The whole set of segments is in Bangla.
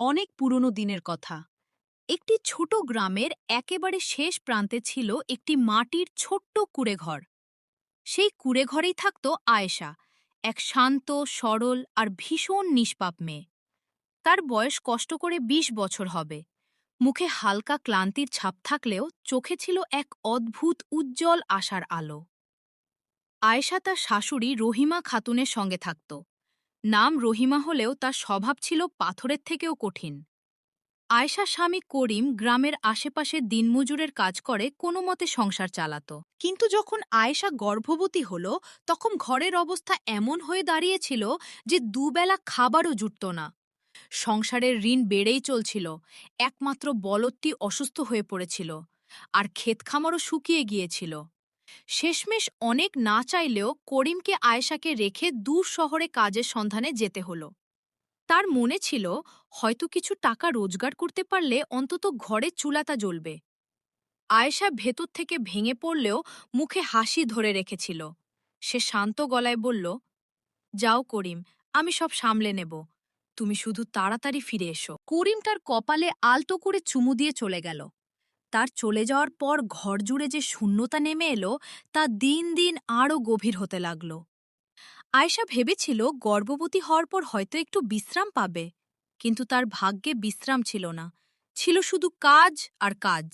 অনেক পুরনো দিনের কথা। একটি ছোট গ্রামের একেবারে শেষ প্রান্তে ছিল একটি মাটির ছোট্ট কুঁড়েঘর। সেই কুঁড়েঘরেই থাকত আয়েশা, এক শান্ত, সরল আর ভীষণ নিষ্পাপ মেয়ে। তার বয়স কষ্ট করে ২০ বছর হবে। মুখে হালকা ক্লান্তির ছাপ থাকলেও চোখে ছিল এক অদ্ভুত উজ্জ্বল আশার আলো। আয়েশা তার শাশুড়ি রহিমা খাতুনের সঙ্গে থাকত। নাম রহিমা হলেও তার স্বভাব ছিল পাথরের থেকেও কঠিন। আয়েশার স্বামী করিম গ্রামের আশেপাশে দিনমজুরের কাজ করে কোনো মতে সংসার চালাত। কিন্তু যখন আয়েশা গর্ভবতী হল, তখন ঘরের অবস্থা এমন হয়ে দাঁড়িয়েছিল যে দুবেলা খাবারও জুটত না। সংসারের ঋণ বেড়েই চলছিল, একমাত্র বলদটি অসুস্থ হয়ে পড়েছিল, আর ক্ষেতখামারও শুকিয়ে গিয়েছিল। শেষমেশ অনেক না চাইলেও করিমকে আয়েশাকে রেখে দূর শহরে কাজের সন্ধানে যেতে হলো। তার মনে ছিল হয়তো কিছু টাকা রোজগার করতে পারলে অন্তত ঘরের চুলাটা জ্বলবে। আয়েশা ভেতর থেকে ভেঙে পড়লেও মুখে হাসি ধরে রেখেছিল। সে শান্ত গলায় বলল, যাও করিম, আমি সব সামলে নেব। তুমি শুধু তাড়াতাড়ি ফিরে এসো। করিম তার কপালে আলতো করে চুমু দিয়ে চলে গেল। তার চলে যাওয়ার পর ঘর জুড়ে যে শূন্যতা নেমে এলো, তা দিন দিন আরও গভীর হতে লাগল। আয়েশা ভেবেছিল গর্ভবতী হওয়ার পর হয়তো একটু বিশ্রাম পাবে, কিন্তু তার ভাগ্যে বিশ্রাম ছিল না, ছিল শুধু কাজ আর কাজ।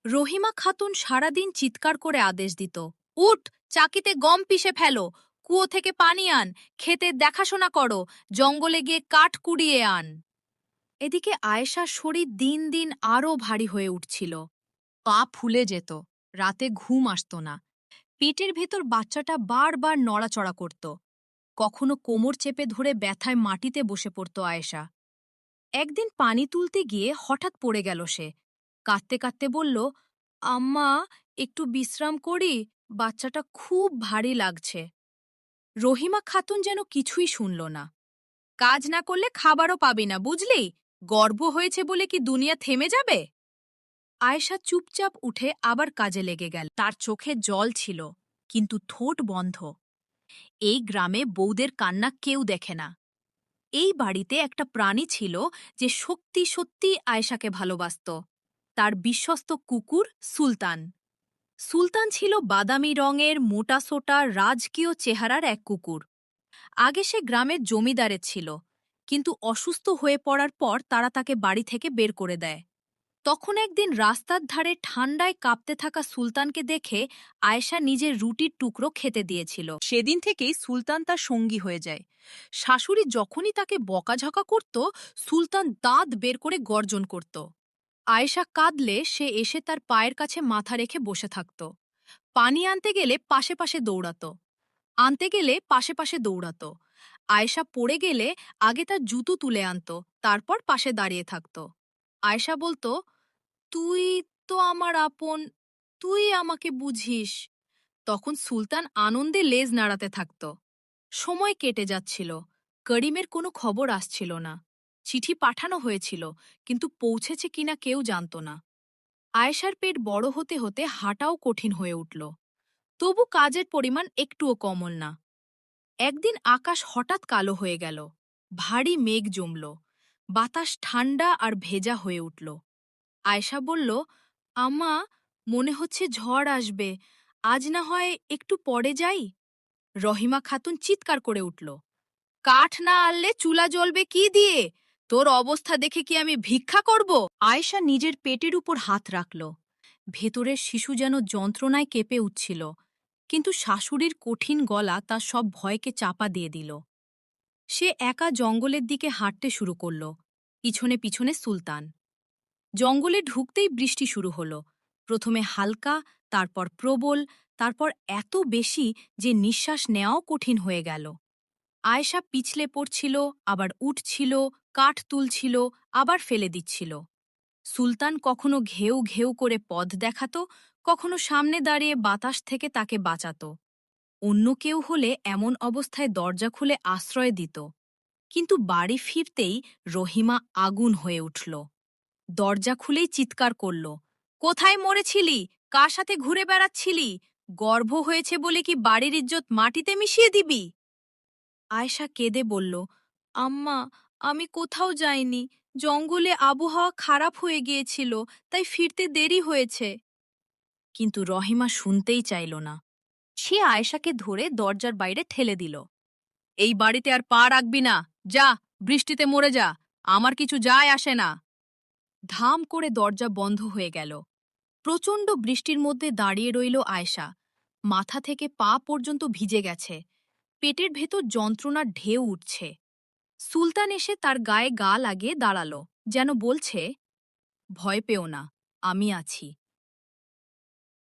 রহিমা খাতুন সারাদিন চিৎকার করে আদেশ দিত, উঠ, চাকিতে গম পিষে ফেলো, কুয়ো থেকে পানি আন, ক্ষেতের দেখাশোনা করো, জঙ্গলে গিয়ে কাঠ কুড়িয়ে আন। এদিকে আয়েশার শরীর দিন দিন আরও ভারী হয়ে উঠছিল। পা ফুলে যেত, রাতে ঘুম আসত না, পেটের ভেতর বাচ্চাটা বারবার নড়াচড়া করত। কখনো কোমর চেপে ধরে ব্যথায় মাটিতে বসে পড়ত আয়েশা। একদিন পানি তুলতে গিয়ে হঠাৎ পড়ে গেল সে। কাঁদতে কাঁদতে বলল, আম্মা, একটু বিশ্রাম করি, বাচ্চাটা খুব ভারী লাগছে। রহিমা খাতুন যেন কিছুই শুনল না। কাজ না করলে খাবারও পাবি না, বুঝলি? গর্ভ হয়েছে বলে কি দুনিয়া থেমে যাবে? আয়েশা চুপচাপ উঠে আবার কাজে লেগে গেল। তার চোখে জল ছিল, কিন্তু ঠোঁট বন্ধ। এই গ্রামে বউদের কান্না কেউ দেখে না। এই বাড়িতে একটা প্রাণী ছিল যে সত্যি সত্যি আয়েশাকে ভালোবাসত। তার বিশ্বস্ত কুকুর সুলতান। সুলতান ছিল বাদামি রঙের, মোটাসোটা, রাজকীয় চেহারার এক কুকুর। আগে সে গ্রামের জমিদারের ছিল, কিন্তু অসুস্থ হয়ে পড়ার পর তারা তাকে বাড়ি থেকে বের করে দেয়। তখন একদিন রাস্তার ধারে ঠান্ডায় কাঁপতে থাকা সুলতানকে দেখে আয়েশা নিজের রুটির টুকরো খেতে দিয়েছিল। সেদিন থেকেই সুলতান তার সঙ্গী হয়ে যায়। শাশুড়ি যখনই তাকে বকাঝকা করত, সুলতান দাঁত বের করে গর্জন করত। আয়েশা কাঁদলে সে এসে তার পায়ের কাছে মাথা রেখে বসে থাকত। পানি আনতে গেলে পাশে পাশে দৌড়াত। আনতে গেলে পাশে পাশে দৌড়াত। আয়েশা পড়ে গেলে আগে তার জুতো তুলে আনত, তারপর পাশে দাঁড়িয়ে থাকত। আয়েশা বলতো, তুই তো আমার আপন, তুই আমাকে বুঝিস। তখন সুলতান আনন্দে লেজ নাড়াতে থাকত। সময় কেটে যাচ্ছিল। করিমের কোনো খবর আসছিল না। চিঠি পাঠানো হয়েছিল, কিন্তু পৌঁছেছে কিনা কেউ জানত না। আয়েশার পেট বড় হতে হতে হাঁটাও কঠিন হয়ে উঠল। তবু কাজের পরিমাণ একটুও কমল না। একদিন আকাশ হঠাৎ কালো হয়ে গেল। ভারী মেঘ জমল। বাতাস ঠান্ডা আর ভেজা হয়ে উঠল। আয়েশা বলল, আম্মা, মনে হচ্ছে ঝড় আসবে, আজ না হয় একটু পরে যাই। রহিমা খাতুন চিৎকার করে উঠল, কাঠ না আনলে চুলা জ্বলবে কি দিয়ে? তোর অবস্থা দেখে কি আমি ভিক্ষা করব? আয়েশা নিজের পেটের উপর হাত রাখল। ভেতরের শিশু যেন যন্ত্রণায় কেঁপে উঠছিল, কিন্তু শাশুড়ির কঠিন গলা তার সব ভয়কে চাপা দিয়ে দিল। সে একা জঙ্গলের দিকে হাঁটতে শুরু করল, পিছনে পিছনে সুলতান। জঙ্গলে ঢুকতেই বৃষ্টি শুরু হলো। প্রথমে হালকা, তারপর প্রবল, তারপর এত বেশি যে নিঃশ্বাস নেওয়াও কঠিন হয়ে গেল। আয়েশা পিছলে পড়ছিল, আবার উঠছিল, কাঠ তুলছিল, আবার ফেলে দিচ্ছিল। সুলতান কখনো ঘেউ ঘেউ করে পথ দেখাত, কখনো সামনে দাঁড়িয়ে বাতাস থেকে তাকে বাঁচাত। অন্য কেউ হলে এমন অবস্থায় দরজা খুলে আশ্রয় দিত, কিন্তু বাড়ি ফিরতেই রহিমা আগুন হয়ে উঠল। দরজা খুলেই চিৎকার করল, কোথায় মরেছিলি? কার সাথে ঘুরে বেড়াচ্ছিলি? গর্ভ হয়েছে বলে কি বাড়ির ইজ্জত মাটিতে মিশিয়ে দিবি? আয়েশা কেঁদে বলল, আম্মা, আমি কোথাও যাইনি, জঙ্গলে আবহাওয়া খারাপ হয়ে গিয়েছিল, তাই ফিরতে দেরি হয়েছে। কিন্তু রহিমা শুনতেই চাইল না। সে আয়েশাকে ধরে দরজার বাইরে ঠেলে দিল। এই বাড়িতে আর পা রাখবি না, যা, বৃষ্টিতে মরে যা, আমার কিছু যায় আসে না। ধাম করে দরজা বন্ধ হয়ে গেল। প্রচণ্ড বৃষ্টির মধ্যে দাঁড়িয়ে রইল আয়েশা। মাথা থেকে পা পর্যন্ত ভিজে গেছে, পেটের ভেতর যন্ত্রণার ঢেউ উঠছে। সুলতান এসে তার গায়ে গা লাগিয়ে দাঁড়ালো, যেন বলছে, ভয় পেও না, আমি আছি।